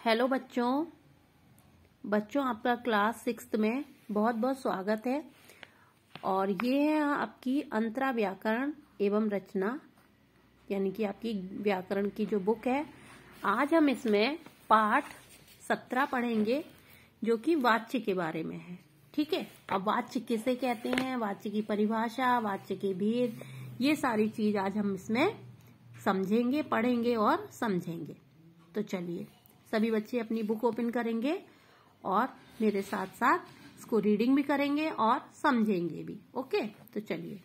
Hello बच्चों आपका class 6 में बहुत बहुत स्वागत है। और ये है आपकी अंतरा व्याकरण एवं रचना, यानी कि आपकी व्याकरण की जो बुक है। आज हम इसमें पाठ 17 पढ़ेंगे जो कि वाच्य के बारे में है। ठीक है, अब वाच्य किसे कहते हैं, वाच्य की परिभाषा, वाच्य के भेद, ये सारी चीज आज हम इसमें समझेंगे, पढ़ेंगे और समझेंगे। तो चलिए सभी बच्चे अपनी बुक ओपन करेंगे और मेरे साथ साथ इसको रीडिंग भी करेंगे और समझेंगे भी। ओके, तो चलिए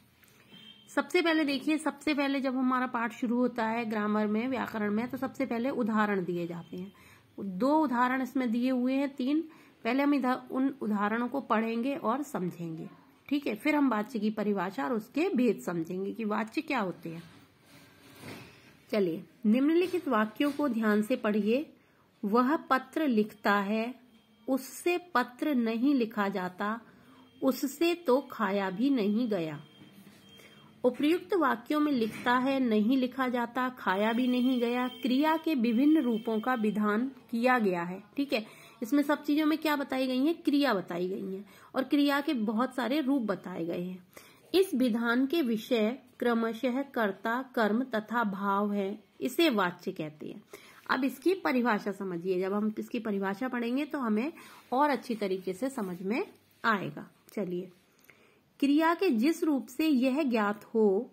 सबसे पहले देखिए, सबसे पहले जब हमारा पाठ शुरू होता है ग्रामर में, व्याकरण में, तो सबसे पहले उदाहरण दिए जाते हैं। 2 उदाहरण इसमें दिए हुए हैं, 3। पहले हम उन उदाहरणों को पढ़ेंगे और समझेंगे। ठीक है, फिर हम वाच्य की परिभाषा और उसके भेद समझेंगे कि वाच्य क्या होते हैं। चलिए, निम्नलिखित वाक्यों को ध्यान से पढ़िए। वह पत्र लिखता है, उससे पत्र नहीं लिखा जाता, उससे तो खाया भी नहीं गया। उपर्युक्त वाक्यों में लिखता है, नहीं लिखा जाता, खाया भी नहीं गया क्रिया के विभिन्न रूपों का विधान किया गया है। ठीक है, इसमें सब चीजों में क्या बताई गई है, क्रिया बताई गई है और क्रिया के बहुत सारे रूप बताए गए हैं। इस विधान के विषय क्रमशः कर्ता, कर्म तथा भाव है, इसे वाच्य कहते हैं। अब इसकी परिभाषा समझिए, जब हम इसकी परिभाषा पढ़ेंगे तो हमें और अच्छी तरीके से समझ में आएगा। चलिए, क्रिया के जिस रूप से यह ज्ञात हो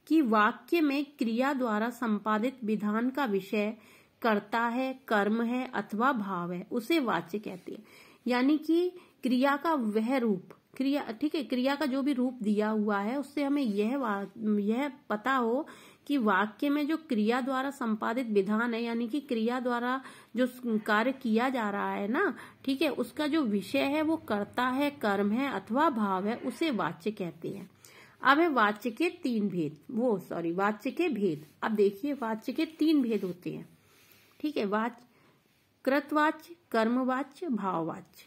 कि वाक्य में क्रिया द्वारा संपादित विधान का विषय कर्ता है, कर्म है अथवा भाव है, उसे वाच्य कहते हैं। यानी कि क्रिया का वह रूप, क्रिया, ठीक है, क्रिया का जो भी रूप दिया हुआ है उससे हमें यह पता हो कि वाक्य में जो क्रिया द्वारा संपादित विधान है, यानी कि क्रिया द्वारा जो कार्य किया जा रहा है ना, ठीक है, उसका जो विषय है वो कर्ता है, कर्म है अथवा भाव है, उसे वाच्य कहते हैं। अब है वाच्य के 3 भेद, वाच्य के भेद। अब देखिए, वाच्य के 3 भेद होते हैं। ठीक है, कृतवाच्य, कर्मवाच्य, भाववाच्य।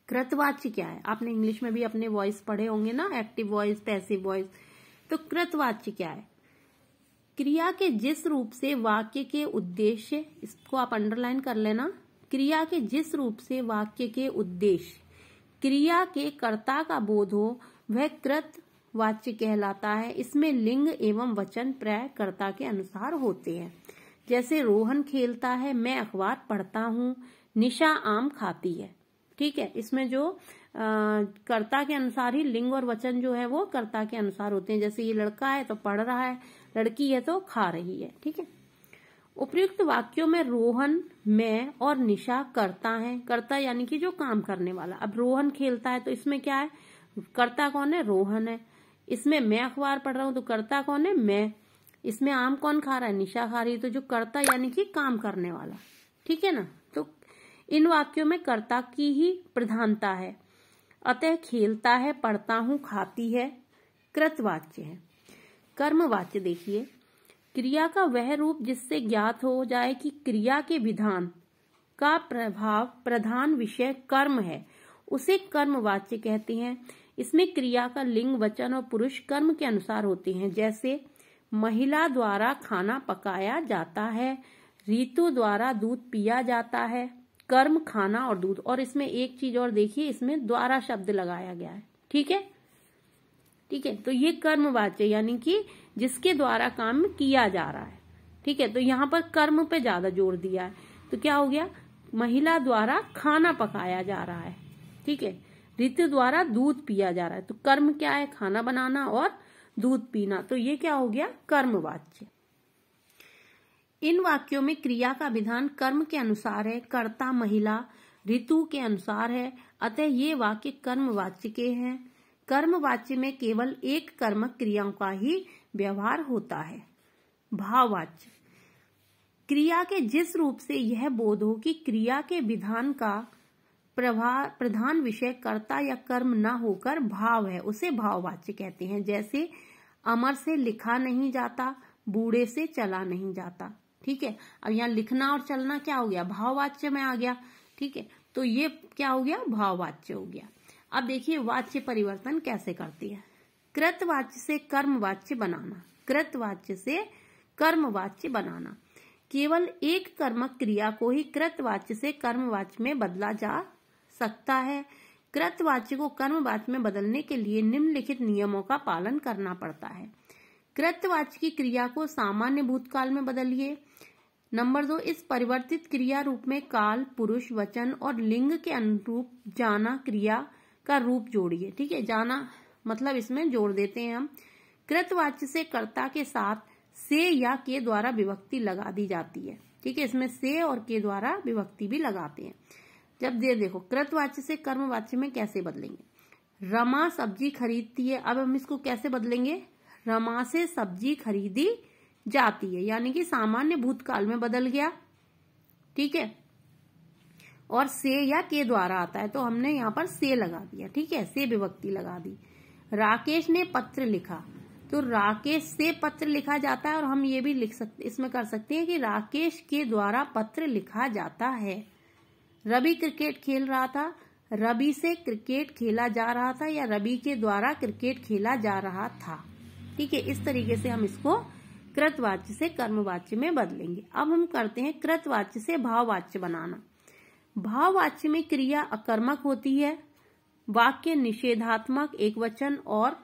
कृतवाच्य क्या है, आपने इंग्लिश में भी अपने वॉइस पढ़े होंगे ना, एक्टिव वॉइस, पैसिव वॉइस। तो कृतवाच्य क्या है, क्रिया के जिस रूप से वाक्य के उद्देश्य, इसको आप अंडरलाइन कर लेना, क्रिया के जिस रूप से वाक्य के उद्देश्य क्रिया के कर्ता का बोध हो, वह कृत वाच्य कहलाता है। इसमें लिंग एवं वचन प्राय कर्ता के अनुसार होते हैं। जैसे रोहन खेलता है, मैं अखबार पढ़ता हूँ, निशा आम खाती है। ठीक है, इसमें जो कर्ता के अनुसार ही लिंग और वचन जो है वो कर्ता के अनुसार होते हैं। जैसे ये लड़का है तो पढ़ रहा है, लड़की है तो खा रही है। ठीक है, उपर्युक्त वाक्यों में रोहन, मैं और निशा कर्ता है। कर्ता यानी कि जो काम करने वाला। अब रोहन खेलता है तो इसमें क्या है, कर्ता कौन है, रोहन है। इसमें मैं अखबार पढ़ रहा हूं तो कर्ता कौन है, मैं। इसमें आम कौन खा रहा है, निशा खा रही है, तो जो कर्ता यानी कि काम करने वाला। ठीक है ना, तो इन वाक्यों में कर्ता की ही प्रधानता है। अतः खेलता है, पढ़ता हूं, खाती है, कृतवाच्य है। कर्मवाच्य देखिए, क्रिया का वह रूप जिससे ज्ञात हो जाए कि क्रिया के विधान का प्रभाव प्रधान विषय कर्म है, उसे कर्मवाच्य कहते हैं। इसमें क्रिया का लिंग, वचन और पुरुष कर्म के अनुसार होते हैं। जैसे महिला द्वारा खाना पकाया जाता है, ऋतु द्वारा दूध पिया जाता है, कर्म खाना और दूध। और इसमें एक चीज और देखिए, इसमें द्वारा शब्द लगाया गया है। ठीक है, ठीक है, तो ये कर्मवाच्य यानी कि जिसके द्वारा काम किया जा रहा है। ठीक है, तो यहाँ पर कर्म पे ज्यादा जोर दिया है, तो क्या हो गया, महिला द्वारा खाना पकाया जा रहा है। ठीक है, ऋतु द्वारा दूध पिया जा रहा है, तो कर्म क्या है, खाना बनाना और दूध पीना, तो ये क्या हो गया, कर्मवाच्य। इन वाक्यों में क्रिया का विधान कर्म के अनुसार है, कर्ता महिला, ऋतु के अनुसार है, अतः ये वाक्य कर्मवाच्य के हैं। कर्मवाच्य में केवल एक कर्मक क्रियाओं का ही व्यवहार होता है। भाववाच्य, क्रिया के जिस रूप से यह बोध हो कि क्रिया के विधान का प्रधान विषय कर्ता या कर्म न होकर भाव है, उसे भाववाच्य कहते हैं। जैसे अमर से लिखा नहीं जाता, बूढ़े से चला नहीं जाता। ठीक है, अब यहाँ लिखना और चलना क्या हो गया, भाववाच्य में आ गया। ठीक है, तो ये क्या हो गया, भाववाच्य हो गया। अब देखिए वाच्य परिवर्तन कैसे करती है। कृतवाच्य से कर्मवाच्य बनाना, कृतवाच्य से कर्मवाच्य बनाना। केवल एक कर्मक क्रिया को ही कृतवाच्य से कर्मवाच्य में बदला जा सकता है। कृतवाच्य को कर्मवाच्य में बदलने के लिए निम्नलिखित नियमों का पालन करना पड़ता है। कृतवाच्य की क्रिया को सामान्य भूतकाल में बदलिए। नंबर 2, इस परिवर्तित क्रिया रूप में काल, पुरुष, वचन और लिंग के अनुरूप जाना क्रिया का रूप जोड़िए। ठीक है, जाना मतलब इसमें जोड़ देते हैं हम। कृतवाच्य से कर्ता के साथ से या के द्वारा विभक्ति लगा दी जाती है। ठीक है, इसमें से और के द्वारा विभक्ति भी लगाते हैं। जब देखो कृतवाच्य से कर्मवाच्य में कैसे बदलेंगे। रमा सब्जी खरीदती है, अब हम इसको कैसे बदलेंगे, रमा से सब्जी खरीदी जाती है, यानी कि सामान्य भूतकाल में बदल गया। ठीक है, और से या के द्वारा आता है तो हमने यहाँ पर से लगा दिया। ठीक है, से विभक्ति लगा दी। राकेश ने पत्र लिखा, तो राकेश से पत्र लिखा जाता है, और हम ये भी लिख सकते, इसमें कर सकते हैं कि राकेश के द्वारा पत्र लिखा जाता है। रवि क्रिकेट खेल रहा था, रवि से क्रिकेट खेला जा रहा था, या रवि के द्वारा क्रिकेट खेला जा रहा था। ठीक है, इस तरीके से हम इसको कृतवाच्य से कर्मवाच्य में बदलेंगे। अब हम करते हैं कृतवाच्य से भाववाच्य बनाना। भाववाच्य में क्रिया अकर्मक होती है, वाक्य निषेधात्मक, एकवचन और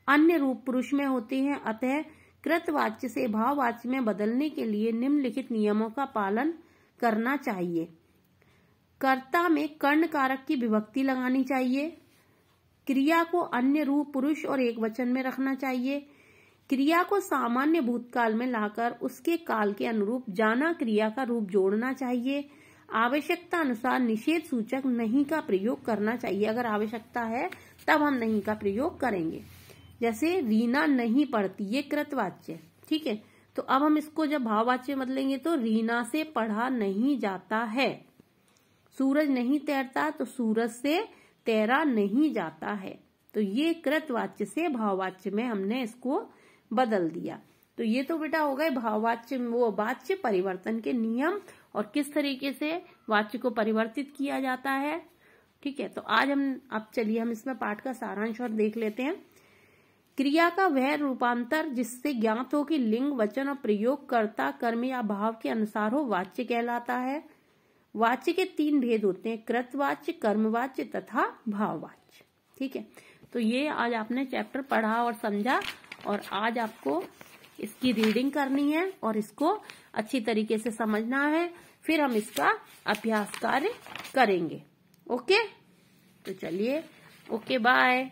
अन्य रूप पुरुष में होते हैं। अतः कृतवाच्य से भाववाच्य में बदलने के लिए निम्नलिखित नियमों का पालन करना चाहिए। कर्ता में कर्ण कारक की विभक्ति लगानी चाहिए। क्रिया को अन्य रूप पुरुष और एकवचन में रखना चाहिए। क्रिया को सामान्य भूतकाल में लाकर उसके काल के अनुरूप जाना क्रिया का रूप जोड़ना चाहिए। आवश्यकता अनुसार निषेध सूचक नहीं का प्रयोग करना चाहिए। अगर आवश्यकता है तब हम नहीं का प्रयोग करेंगे। जैसे रीना नहीं पढ़ती, ये कृतवाच्य। ठीक है, तो अब हम इसको जब भाववाच्य बदलेंगे तो रीना से पढ़ा नहीं जाता है। सूरज नहीं तैरता, तो सूरज से तैरा नहीं जाता है। तो ये कृतवाच्य से भाववाच्य में हमने इसको बदल दिया। तो ये तो बेटा हो गए भाववाच्य वो वाच्य परिवर्तन के नियम और किस तरीके से वाच्य को परिवर्तित किया जाता है। ठीक है, तो आज अब चलिए हम इसमें पाठ का सारांश और देख लेते हैं। क्रिया का वह रूपांतर जिससे ज्ञात हो कि लिंग, वचन और प्रयोग कर्ता, कर्म या भाव के अनुसार हो, वाच्य कहलाता है। वाच्य के 3 भेद होते हैं, कृतवाच्य, कर्मवाच्य तथा भाववाच्य। ठीक है, तो ये आज आपने चैप्टर पढ़ा और समझा, और आज आपको इसकी रीडिंग करनी है और इसको अच्छी तरीके से समझना है। फिर हम इसका अभ्यास कार्य करेंगे। ओके, तो चलिए, ओके, बाय।